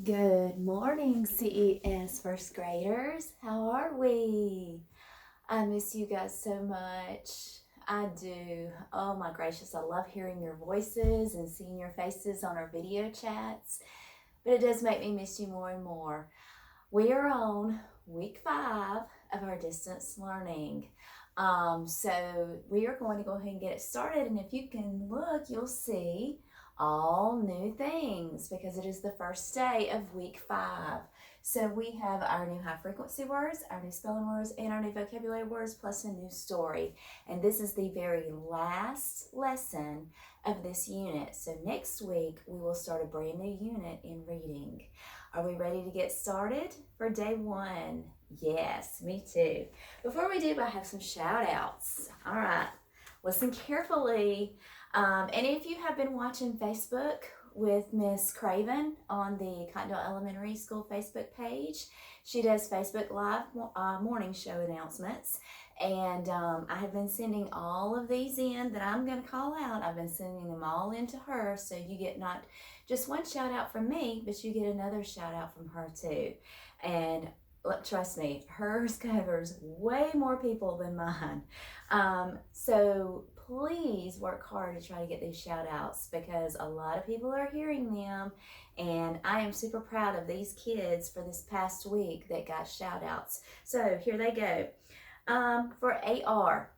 Good morning, CES first graders. How are we? I miss you guys so much. I do. Oh my gracious, I love hearing your voices and seeing your faces on our video chats, but it does make me miss you more and more. We are on week 5 of our distance learning. So we are going to go ahead and get it started. And if you can look, you'll see all new things because it is the first day of week 5. So we have our new high frequency words, our new spelling words, and our new vocabulary words, plus a new story. And this is the very last lesson of this unit. So next week, we will start a brand new unit in reading. Are we ready to get started for day 1? Yes, me too. Before we do, I have some shout outs. All right, listen carefully. And if you have been watching Facebook with Miss Craven on the Cottondale Elementary School Facebook page, she does Facebook Live morning show announcements. And I have been sending all of these in that I'm going to call out. I've been sending them all in to her, so you get not just one shout out from me, but you get another shout out from her too. And trust me, hers covers way more people than mine. So please work hard to try to get these shout outs because a lot of people are hearing them. And I am super proud of these kids for this past week that got shout outs. So here they go. For AR,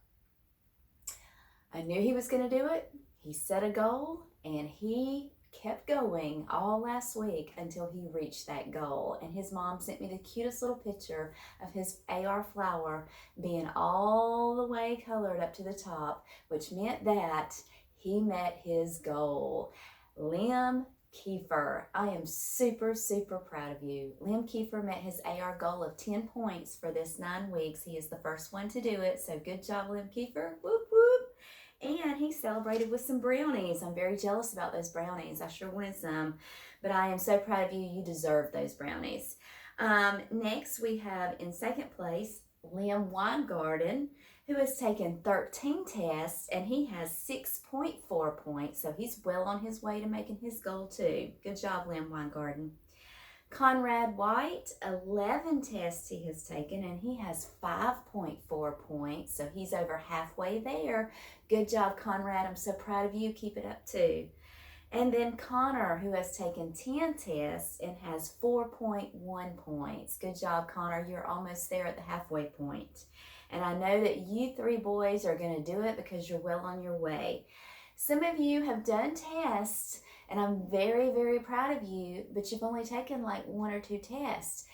I knew he was going to do it. He set a goal and he kept going all last week until he reached that goal. And his mom sent me the cutest little picture of his AR flower being all the way colored up to the top, which meant that he met his goal. Liam Kiefer, I am super, super proud of you. Liam Kiefer met his AR goal of 10 points for this 9 weeks. He is the first one to do it, so good job, Liam Kiefer. Whoop, whoop. And he celebrated with some brownies. I'm very jealous about those brownies. I sure wanted some, but I am so proud of you. You deserve those brownies. Next, we have in second place, Liam Weingarten, who has taken 13 tests and he has 6.4 points. So he's well on his way to making his goal too. Good job, Liam Weingarten. Conrad White, 11 tests he has taken, and he has 5.4 points, so he's over halfway there. Good job, Conrad. I'm so proud of you. Keep it up, too. And then Connor, who has taken 10 tests and has 4.1 points. Good job, Connor. You're almost there at the halfway point. And I know that you 3 boys are going to do it because you're well on your way. Some of you have done tests and I'm very, very proud of you, but you've only taken like 1 or 2 tests.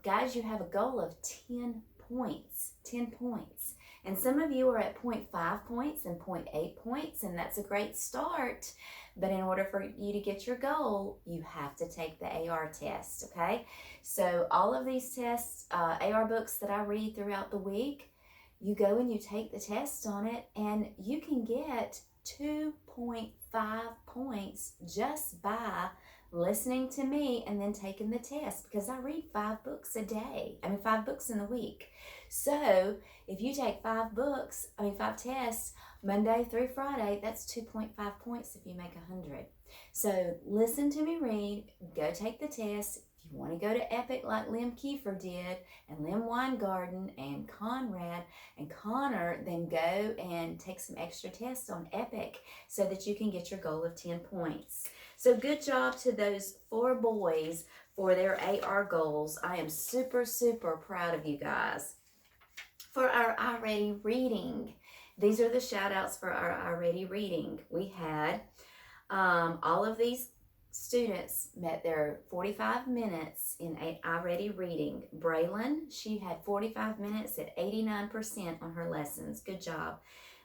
Guys, you have a goal of 10 points, 10 points. And some of you are at 0.5 points and 0.8 points, and that's a great start. But in order for you to get your goal, you have to take the AR test, okay? So all of these tests, AR books that I read throughout the week, you go and you take the test on it, and you can get 2.5 points just by listening to me and then taking the test because I read 5 books a day. 5 books in the week. So if you take 5 tests, Monday through Friday, that's 2.5 points if you make 100. So listen to me read, go take the test. If you want to go to Epic like Liam Kiefer did, and Liam Weingarten and Conrad and Connor, then go and take some extra tests on Epic so that you can get your goal of 10 points. So good job to those 4 boys for their AR goals. I am super, super proud of you guys. For our iReady reading, these are the shout outs for our iReady reading. We had all of these students met their 45 minutes in iReady reading. Braylon, she had 45 minutes at 89% on her lessons. Good job.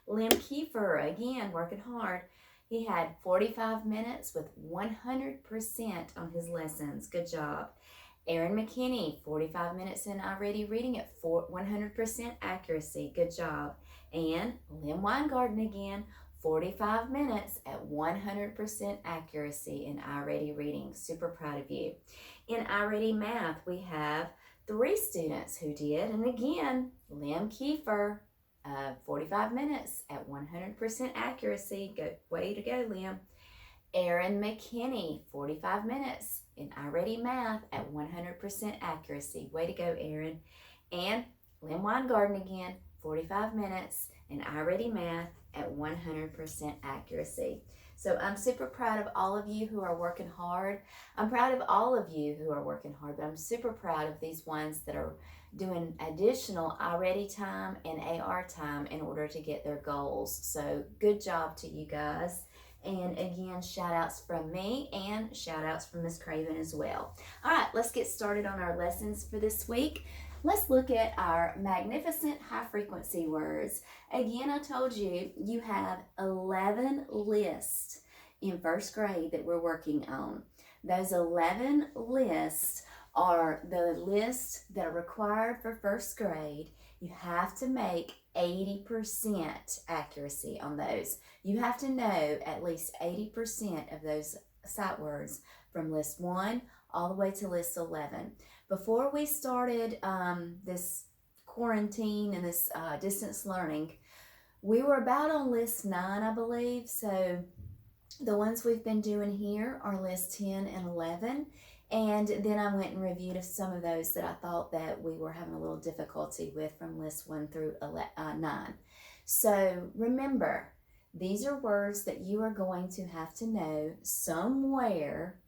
Liam Kiefer, again, working hard. He had 45 minutes with 100% on his lessons. Good job. Aaron McKinney, 45 minutes in iReady reading at 100% accuracy. Good job. And Liam Weingarten again, 45 minutes at 100% accuracy in iReady reading. Super proud of you. In iReady math, we have 3 students who did, and again, Liam Kiefer, 45 minutes at 100% accuracy. Way to go, Liam. Erin McKinney, 45 minutes in iReady Math at 100% accuracy. Way to go, Erin. And Lynn Weingarten again, 45 minutes in iReady Math at 100% accuracy. So I'm super proud of all of you who are working hard. I'm proud of all of you who are working hard, but I'm super proud of these ones that are doing additional iReady time and AR time in order to get their goals. So good job to you guys. And again, shout outs from me and shout outs from Miss Craven as well. All right, let's get started on our lessons for this week. Let's look at our magnificent high frequency words. Again, I told you, you have 11 lists in first grade that we're working on. Those 11 lists are the lists that are required for first grade. You have to make 80% accuracy on those. You have to know at least 80% of those sight words from list 1 all the way to list 11. Before we started this quarantine and this distance learning, we were about on list 9, I believe. So the ones we've been doing here are list 10 and 11. And then I went and reviewed some of those that I thought that we were having a little difficulty with from list 1 through 9. So remember, these are words that you are going to have to know somewhere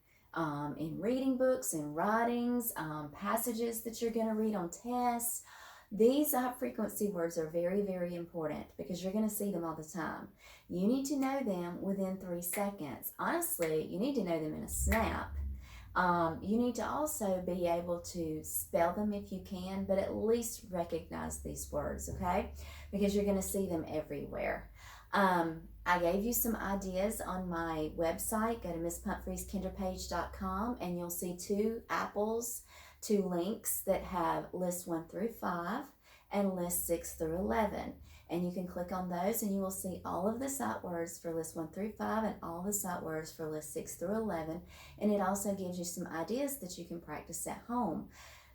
in reading books, in writings, passages that you're going to read on tests. These high frequency words are very, very important because you're going to see them all the time. You need to know them within 3 seconds. Honestly, you need to know them in a snap. You need to also be able to spell them if you can, but at least recognize these words, okay? Because you're going to see them everywhere. I gave you some ideas on my website. Go to MissPumphrey'sKinderPage.com and you'll see 2 apples, 2 links that have list 1 through 5 and list 6 through 11. And you can click on those and you will see all of the sight words for list 1 through 5 and all the sight words for list 6 through 11. And it also gives you some ideas that you can practice at home.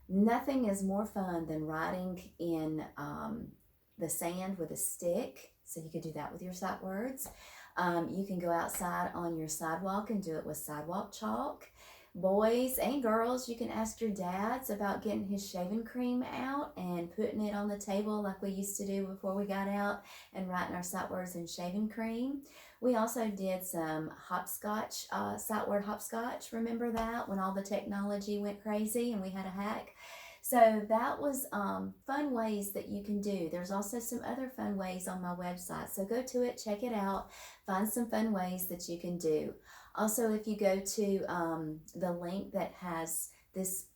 Nothing is more fun than writing in the sand with a stick. So you could do that with your sight words. You can go outside on your sidewalk and do it with sidewalk chalk. Boys and girls, you can ask your dads about getting his shaving cream out and putting it on the table like we used to do before we got out and writing our sight words in shaving cream. We also did some hopscotch, sight word hopscotch. Remember that when all the technology went crazy and we had a hack? So that was fun ways that you can do. There's also some other fun ways on my website. So go to it, check it out, find some fun ways that you can do. Also, if you go to the link that has this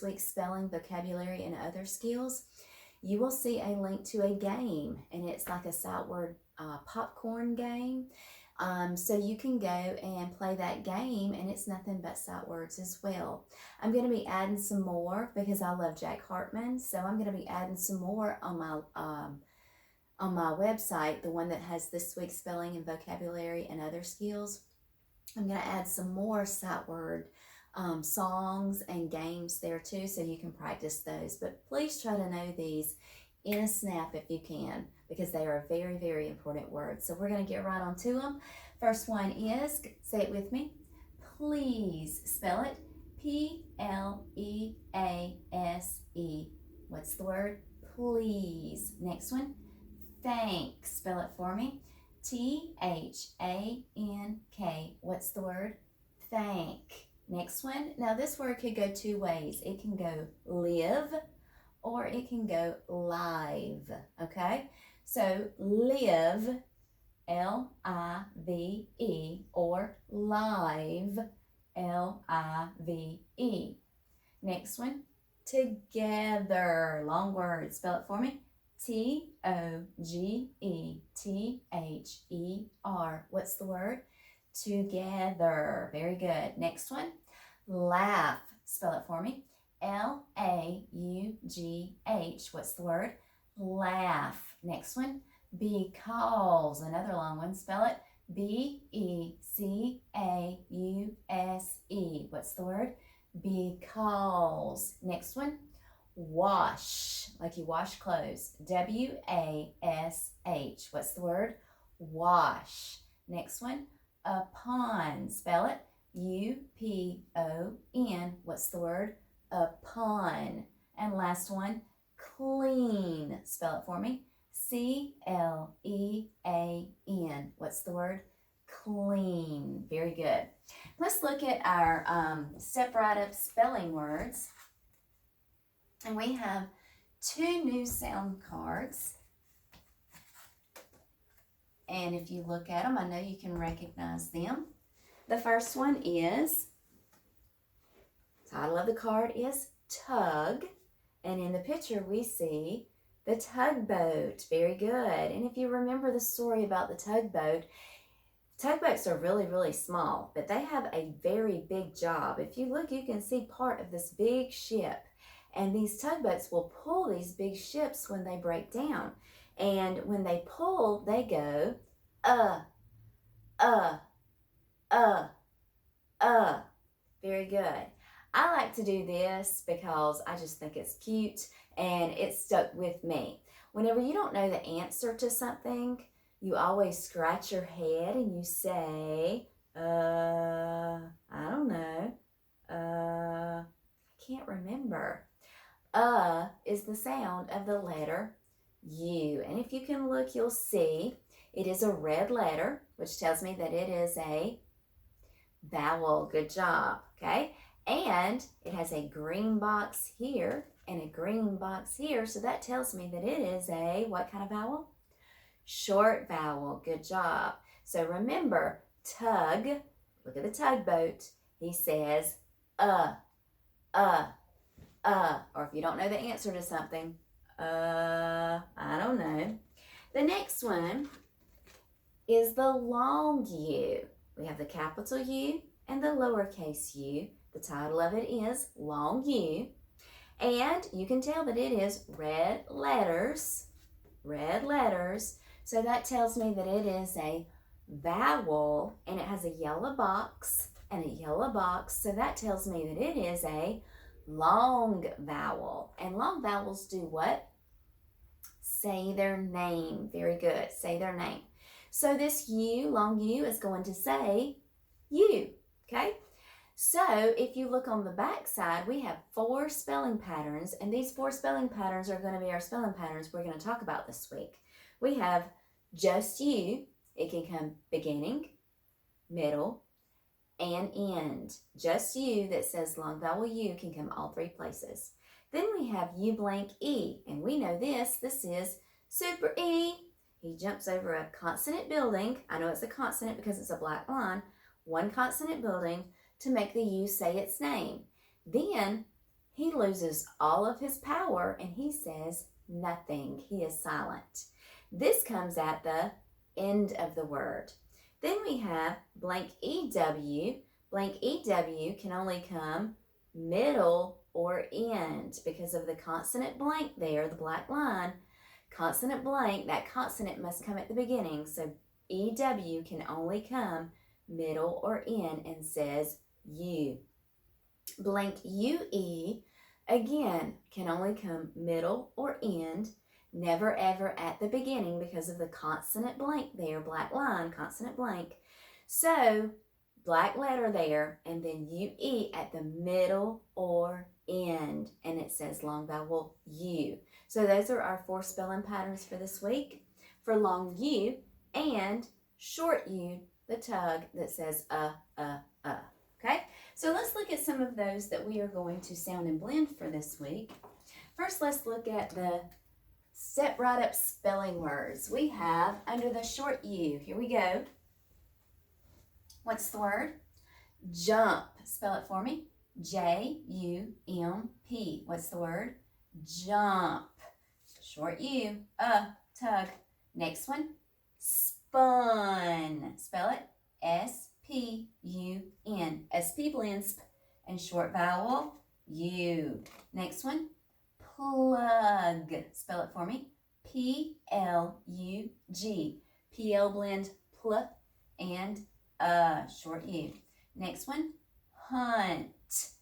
week's spelling, vocabulary, and other skills, you will see a link to a game, and it's like a sight word popcorn game. So you can go and play that game, and it's nothing but sight words as well. I'm going to be adding some more because I love Jack Hartman. So I'm going to be adding some more on my website, the one that has this week's spelling and vocabulary and other skills. I'm going to add some more sight word songs and games there too, so you can practice those. But please try to know these in a snap if you can, because they are very, very important words. So we're going to get right on to them. First one is, say it with me, please. Spell it Please. What's the word? Please. Next one, thank. Spell it for me. Thank. What's the word? Thank. Next one. Now this word could go 2 ways. It can go live or it can go live. Okay? So live, L-I-V-E, or live, L-I-V-E. Next one, together. Long word. Spell it for me. T-O-G-E-T-H-E-R. What's the word? Together. Very good. Next one, laugh. Spell it for me. L-A-U-G-H. What's the word? Laugh. Next one, because. Another long one. Spell it B-E-C-A-U-S-E. What's the word? Because. Next one, wash, like you wash clothes. W-A-S-H. What's the word? Wash. Next one, upon. Spell it. U-P-O-N. What's the word? Upon. And last one, clean. Spell it for me. C-L-E-A-N. What's the word? Clean. Very good. Let's look at our Step Right Up spelling words. And we have 2 new sound cards. And if you look at them, I know you can recognize them. The first one is, title of the card is Tug. And in the picture we see the tugboat. Very good. And if you remember the story about the tugboat, tugboats are really, really small, but they have a very big job. If you look, you can see part of this big ship. And these tugboats will pull these big ships when they break down. And when they pull, they go, Very good. I like to do this because I just think it's cute and it stuck with me. Whenever you don't know the answer to something, you always scratch your head and you say, I don't know. I can't remember. Is the sound of the letter U. And if you can look, you'll see it is a red letter, which tells me that it is a vowel. Good job. Okay. And it has a green box here and a green box here. So that tells me that it is a, what kind of vowel? Short vowel. Good job. So remember, tug, look at the tugboat. He says, or if you don't know the answer to something, I don't know. The next one is the long U. We have the capital U and the lowercase u. The title of it is Long U. And you can tell that it is red letters. Red letters. So that tells me that it is a vowel and it has a yellow box and a yellow box. So that tells me that it is a long vowel. And long vowels do what? Say their name. Very good. Say their name. So this U, long U, is going to say you. Okay? So if you look on the back side, we have 4 spelling patterns, and these 4 spelling patterns are going to be our spelling patterns we're going to talk about this week. We have just you. It can come beginning, middle, and end. Just you that says long vowel U can come all 3 places. Then we have U blank E, and we know this. This is Super E. He jumps over a consonant building. I know it's a consonant because it's a black line. 1 consonant building to make the U say its name. Then he loses all of his power and he says nothing. He is silent. This comes at the end of the word. Then we have blank EW. Blank EW can only come middle or end because of the consonant blank there, the black line. Consonant blank, that consonant must come at the beginning. So EW can only come middle or end and says U. Blank UE, again, can only come middle or end, never ever at the beginning because of the consonant blank there, black line, consonant blank. So, black letter there, and then UE at the middle or end, and it says long vowel U. So those are our 4 spelling patterns for this week. For long U and short U, the tug that says Okay, so let's look at some of those that we are going to sound and blend for this week. First, let's look at the Step Right Up spelling words. We have under the short U, here we go. What's the word? Jump. Spell it for me. J-U-M-P. What's the word? Jump. Short U, tug. Next one, spun. Spell it. S-P-U-N. S-P blends and short vowel U. Next one, plug. Spell it for me. P-L-U-G. P-L blend pl and short U. Next one, hunt.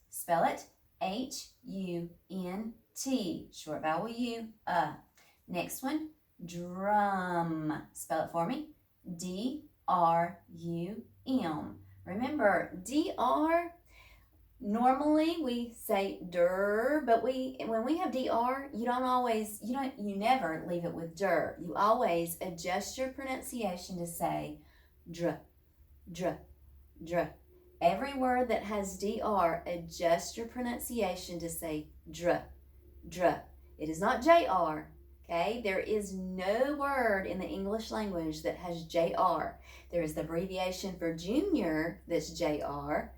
Spell it. H-U-N-T. Short vowel U. Next one, drum. Spell it for me. D-R-U-M. M. Remember, DR, normally we say der, but when we have DR, you never leave it with der. You always adjust your pronunciation to say dr, dr, dr. Every word that has DR, adjust your pronunciation to say dr, dr. It is not JR, okay? There is no word in the English language that has JR. There is the abbreviation for junior that's JR,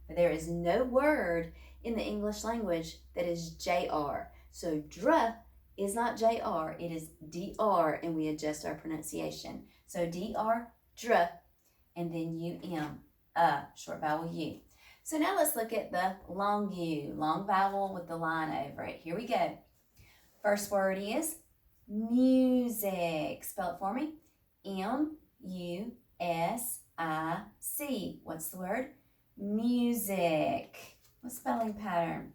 but there is no word in the English language that is JR. So dr is not JR, it is DR, and we adjust our pronunciation. So DR, dr, and then UM, short vowel U. So now let's look at the long U, long vowel with the line over it. Here we go. First word is music. Spell it for me. M-U-S-I-C. What's the word? Music. What spelling pattern?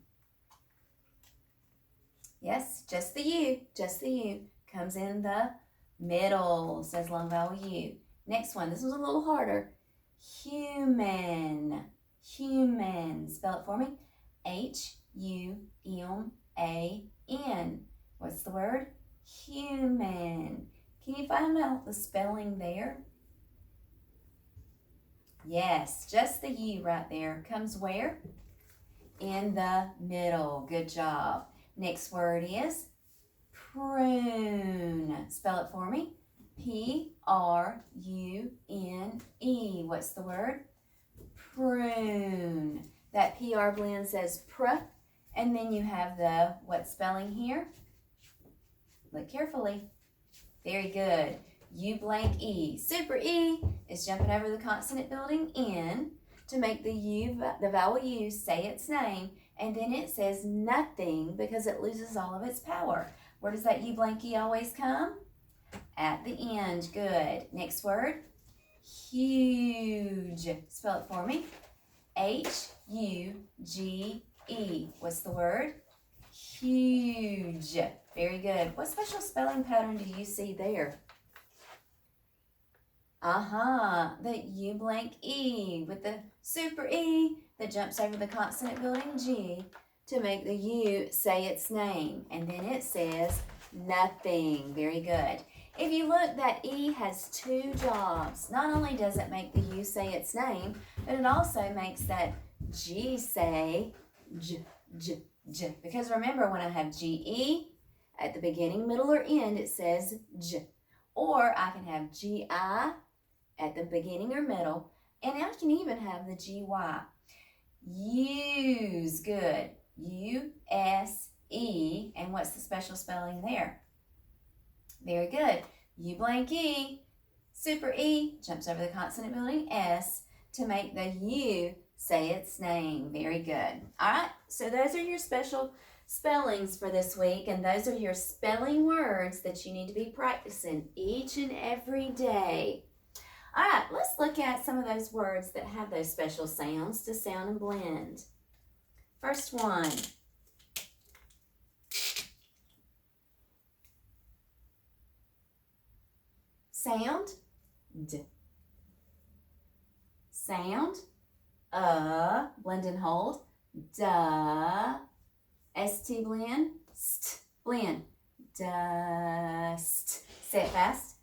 Yes, just the U. Just the U. Comes in the middle. Says long vowel U. Next one. This one's a little harder. Human. Human. Spell it for me. H-U-M-A-N. What's the word? Human. Can you find out the spelling there? Yes, just the U right there. Comes where? In the middle. Good job. Next word is prune. Spell it for me. P-R-U-N-E. What's the word? Prune. That PR blend says pr, and then you have the what spelling here? Look carefully. Very good. U blank E. Super E is jumping over the consonant building N to make the vowel U say its name, and then it says nothing because it loses all of its power. Where does that U blank E always come? At the end. Good. Next word. Huge. Spell it for me. H-U-G-E. What's the word? Huge. Very good. What special spelling pattern do you see there? The U blank E with the super E that jumps over the consonant building G to make the U say its name. And then it says nothing. Very good. If you look, that E has two jobs. Not only does it make the U say its name, but it also makes that G say J, J, J. Because remember, when I have G-E at the beginning, middle, or end, it says J. Or I can have G-I at the beginning or middle, and I can even have the G-Y. Use, good. U-S-E, and what's the special spelling there? Very good. U blank E, super E, jumps over the consonant building S to make the U say its name. Very good. All right, so those are your special spellings for this week, and those are your spelling words that you need to be practicing each and every day. All right, let's look at some of those words that have those special sounds to sound and blend. First one. Sound, D. Sound, blend and hold, duh. ST blend, st, blend, dust. Say it fast,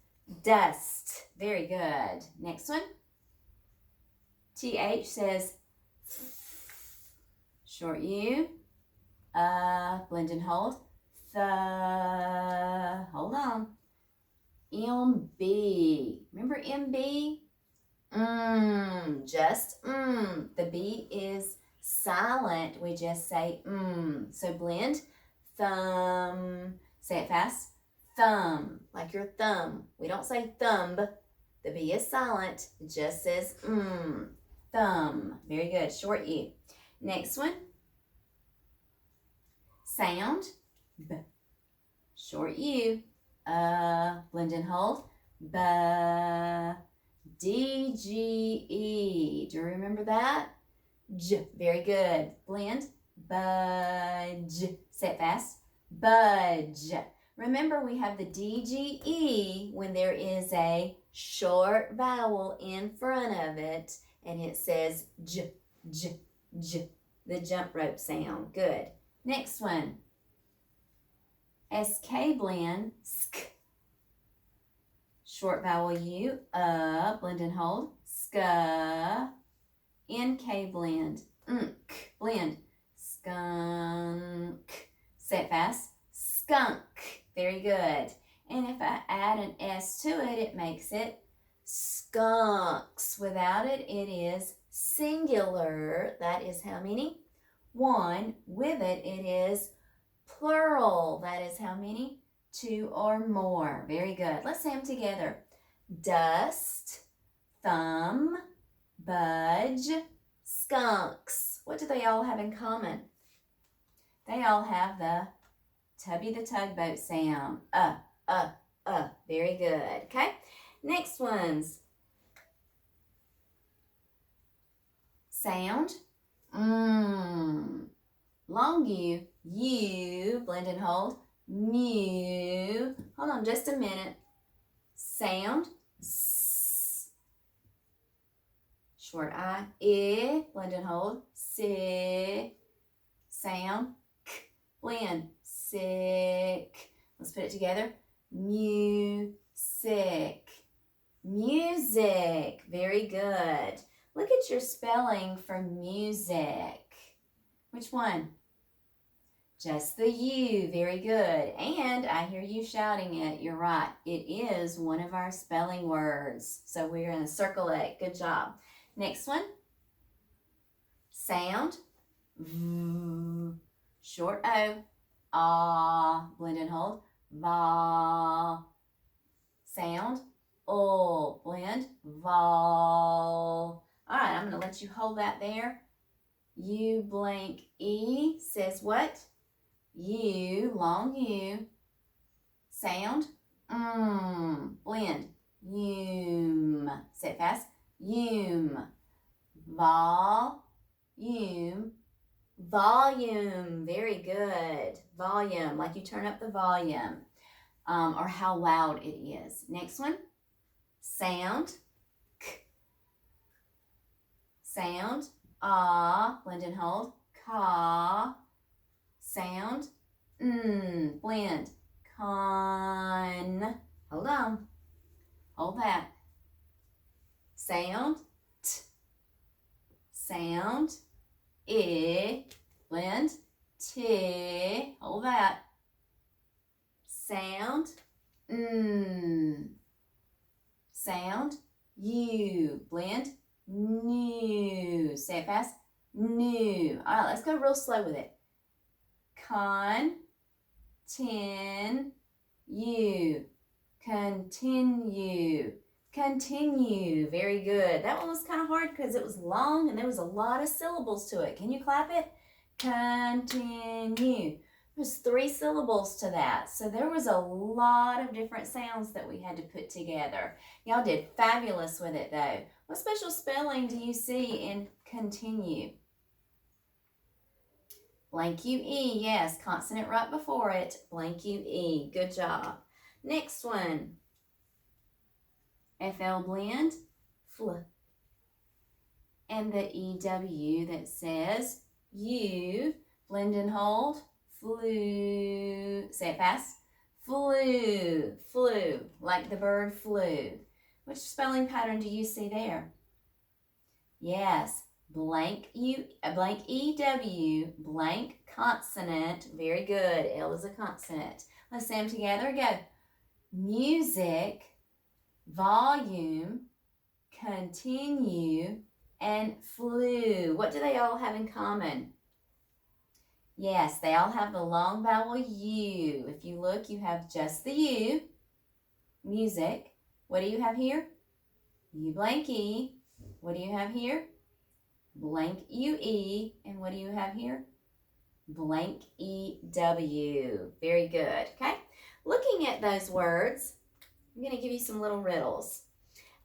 dust. Very good. Next one. TH says short U, blend and hold, hold on. MB. Remember MB? Just The B is silent. We just say So blend, thumb. Say it fast. Thumb, like your thumb. We don't say thumb. The B is silent. It just says thumb. Very good. Short U. Next one. Sound, B. Short U. Blend and hold, ba. D-G-E. Do you remember that? J. Very good. Blend, budge. Say it fast. Budge. Remember, we have the D-G-E when there is a short vowel in front of it, and it says j, j, j, the jump rope sound. Good. Next one. SK blend, sk. Short vowel U, blend and hold, ska. NK blend, blend, skunk. Say it fast, skunk. Very good. And if I add an S to it, it makes it skunks. Without it, it is singular. That is how many? One. With it, it is plural. That is how many? Two or more. Very good. Let's say them together. Dust, thumb, budge, skunks. What do they all have in common? They all have the Tubby the Tugboat sound. Very good. Okay. Next ones. Sound. Long U. U. Blend and hold. Mew. Hold on just a minute. Sound. S. Short I. Blend and hold. Si. Sound. K. Blend. Sick. Let's put it together. Music. Music. Very good. Look at your spelling for music. Which one? Just the U. Very good. And I hear you shouting it. You're right. It is one of our spelling words. So we're going to circle it. Good job. Next one. Sound. V. Short O. Ah. Blend and hold. Va. Sound. O. Blend. Vol. All right, I'm going to let you hold that there. U blank E says what? U, long U. Sound. Blend. Say it fast. Volume. Volume. Very good. Volume, like you turn up the volume, or how loud it is. Next one. Sound. K. Sound. Ah. Blend and hold. Ka. Sound. Blend. Con. Hold on. Hold that. Sound. T. Sound. I. Blend. T. Hold that. Sound. Sound. U. Blend. New. Say it fast. New. All right, let's go real slow with it. You. Continue. Continue. Very good. That one was kind of hard because it was long and there was a lot of syllables to it. Can you clap it? Continue. There's 3 syllables to that. So there was a lot of different sounds that we had to put together. Y'all did fabulous with it though. What special spelling do you see in continue? Blank UE, yes, consonant right before it. Blank UE, good job. Next one. FL blend, fl. And the EW that says U, blend and hold, flew. Say it fast. Flew, like the bird flew. Which spelling pattern do you see there? Yes, blank EW, blank consonant. Very good. L is a consonant. Let's say them together. Go. Music, volume, continue, and flew. What do they all have in common? Yes, they all have the long vowel U. If you look, you have just the U. Music. What do you have here? U blank E. What do you have here? Blank UE. And what do you have here? Blank EW. Very good. Okay. Looking at those words, I'm going to give you some little riddles.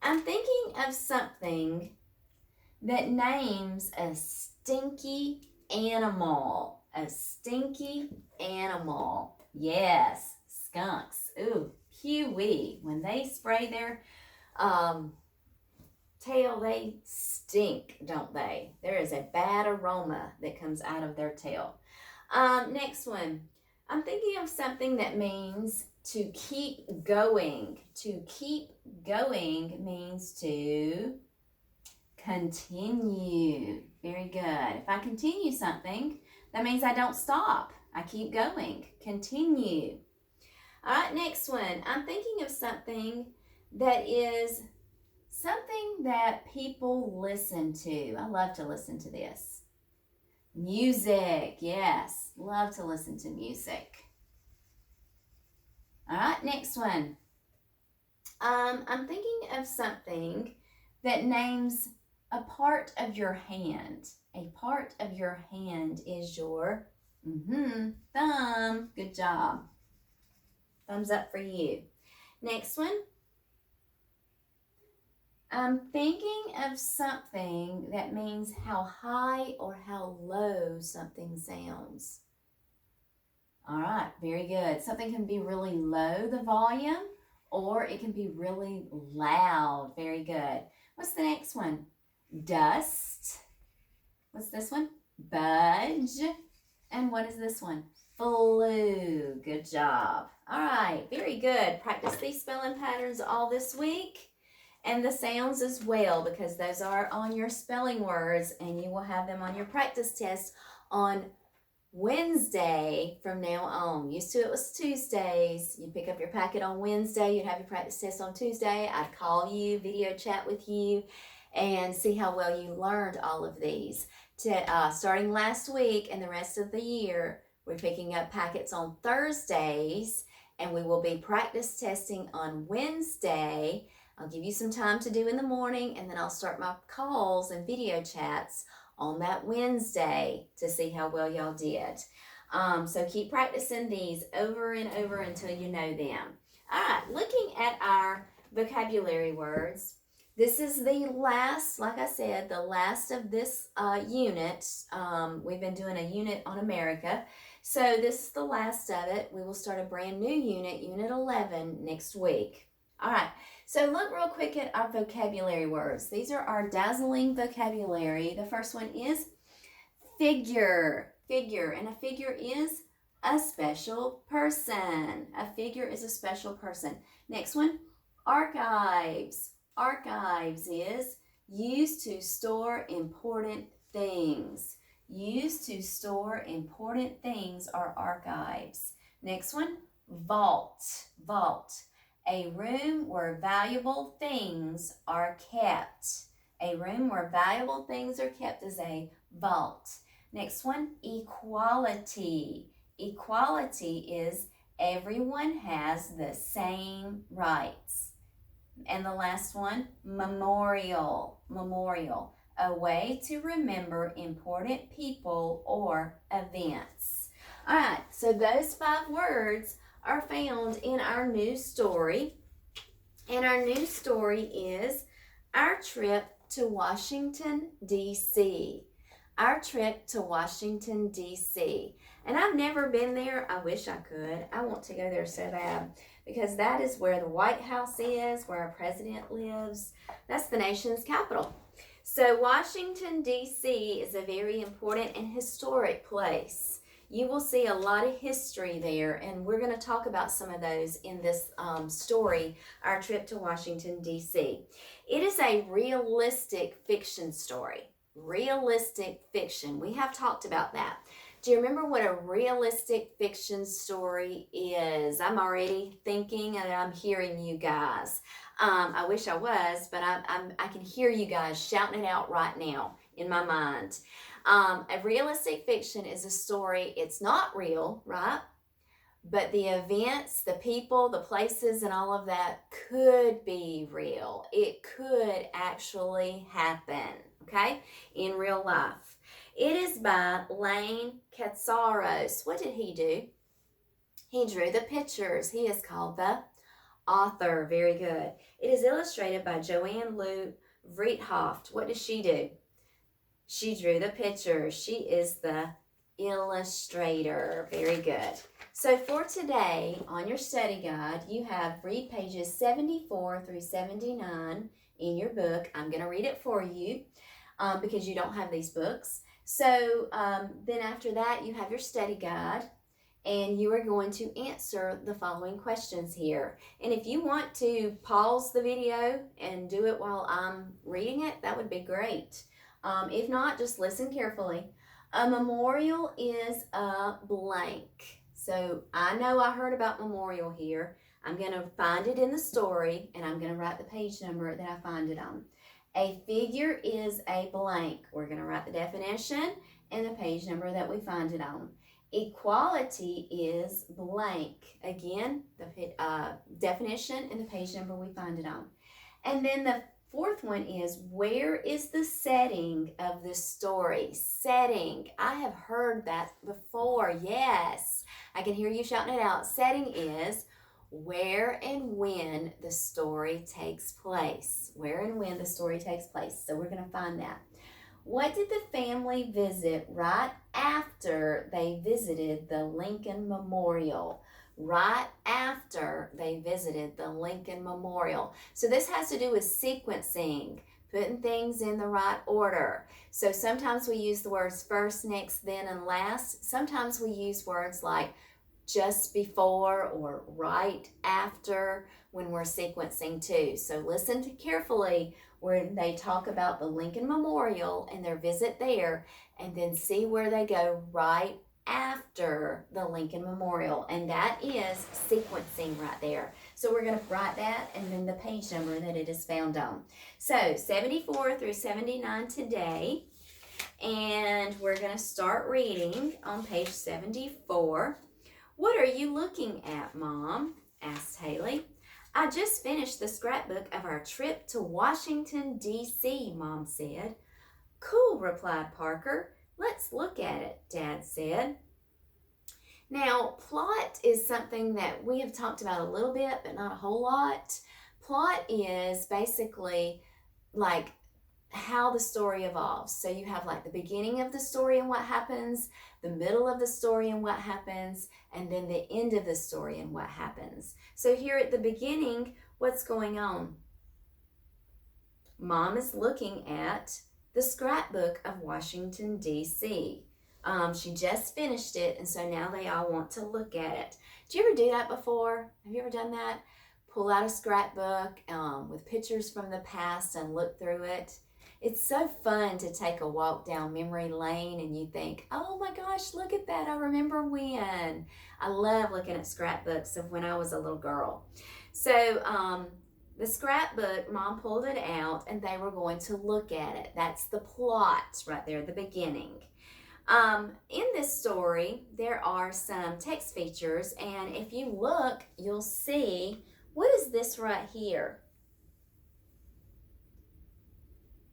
I'm thinking of something that names a stinky animal. A stinky animal. Yes, skunks. Ooh, pee-wee. When they spray their tail, they stink, don't they? There is a bad aroma that comes out of their tail. Next one. I'm thinking of something that means to keep going. To keep going means to continue. Very good. If I continue something, that means I don't stop. I keep going. Continue. All right, next one. I'm thinking of something that is something that people listen to. I love to listen to this. Music. Yes, love to listen to music. All right, next one. I'm thinking of something that names a part of your hand. A part of your hand is your thumb. Good job. Thumbs up for you. Next one. I'm thinking of something that means how high or how low something sounds. All right, very good. Something can be really low, the volume, or it can be really loud. Very good. What's the next one? Dust. What's this one? Budge. And what is this one? Flew. Good job. All right, very good. Practice these spelling patterns all this week. And the sounds as well, because those are on your spelling words, and you will have them on your practice test on Wednesday from now on. Used to it was Tuesdays. You'd pick up your packet on Wednesday. You'd have your practice test on Tuesday. I'd call you, video chat with you, and see how well you learned all of these. Starting last week and the rest of the year, we're picking up packets on Thursdays, and we will be practice testing on Wednesday. I'll give you some time to do in the morning, and then I'll start my calls and video chats on that Wednesday to see how well y'all did. So keep practicing these over and over until you know them. All right, looking at our vocabulary words, this is the last, like I said, the last of this unit. We've been doing a unit on America. So this is the last of it. We will start a brand new unit, Unit 11, next week. All right, so look real quick at our vocabulary words. These are our dazzling vocabulary. The first one is figure. Figure, and a figure is a special person. A figure is a special person. Next one, archives. Archives is used to store important things. Used to store important things are archives. Next one, vault. Vault. A room where valuable things are kept. A room where valuable things are kept is a vault. Next one, equality. Equality is everyone has the same rights. And the last one, memorial. Memorial. A way to remember important people or events. All right, so those 5 words are found in our news story. And our news story is our trip to Washington, D.C. Our trip to Washington, D.C. And I've never been there. I wish I could. I want to go there so bad, because that is where the White House is, where our president lives. That's the nation's capital. So Washington, D.C. is a very important and historic place. You will see a lot of history there, and we're going to talk about some of those in this story, Our Trip to Washington, D.C. It is a realistic fiction story. Realistic fiction. We have talked about that. Do you remember what a realistic fiction story is? I'm already thinking and I'm hearing you guys. I wish I was, but I can hear you guys shouting it out right now in my mind. A realistic fiction is a story, it's not real, right? But the events, the people, the places, and all of that could be real. It could actually happen, okay, in real life. It is by Lane Katsaros. What did he do? He drew the pictures. He is called the author. Very good. It is illustrated by Joanne Lou Vreethoft. What does she do? She drew the pictures. She is the illustrator. Very good. So for today, on your study guide, you have read pages 74 through 79 in your book. I'm going to read it for you because you don't have these books. So then after that, you have your study guide, and you are going to answer the following questions here. And if you want to pause the video and do it while I'm reading it, that would be great. If not, just listen carefully. A memorial is a blank. So I know I heard about memorial here. I'm going to find it in the story, and I'm going to write the page number that I find it on. A figure is a blank. We're going to write the definition and the page number that we find it on. Equality is blank. Again, the definition and the page number we find it on. And then the fourth one is, where is the setting of this story? Setting. I have heard that before. Yes. I can hear you shouting it out. Setting is where and when the story takes place. Where and when the story takes place. So we're going to find that. What did the family visit right after they visited the Lincoln Memorial? Right after they visited the Lincoln Memorial. So this has to do with sequencing, putting things in the right order. So sometimes we use the words first, next, then, and last. Sometimes we use words like just before or right after when we're sequencing too. So listen to carefully when they talk about the Lincoln Memorial and their visit there, and then see where they go right after the Lincoln Memorial, and that is sequencing right there. So we're going to write that and then the page number that it is found on. So 74 through 79 today, and we're going to start reading on page 74. What are you looking at, Mom? Asked Haley. I just finished the scrapbook of our trip to Washington, D.C., Mom said. Cool, replied Parker. Let's look at it, Dad said. Now, plot is something that we have talked about a little bit, but not a whole lot. Plot is basically like how the story evolves. So you have like the beginning of the story and what happens, the middle of the story and what happens, and then the end of the story and what happens. So here at the beginning, what's going on? Mom is looking at the scrapbook of Washington, D.C. She just finished it, and so now they all want to look at it. Did you ever do that before? Have you ever done that? Pull out a scrapbook with pictures from the past and look through it. It's so fun to take a walk down memory lane and you think, oh my gosh, look at that. I remember when. I love looking at scrapbooks of when I was a little girl. So the scrapbook, Mom pulled it out and they were going to look at it. That's the plot right there at the beginning. In this story, there are some text features, and if you look, you'll see, what is this right here?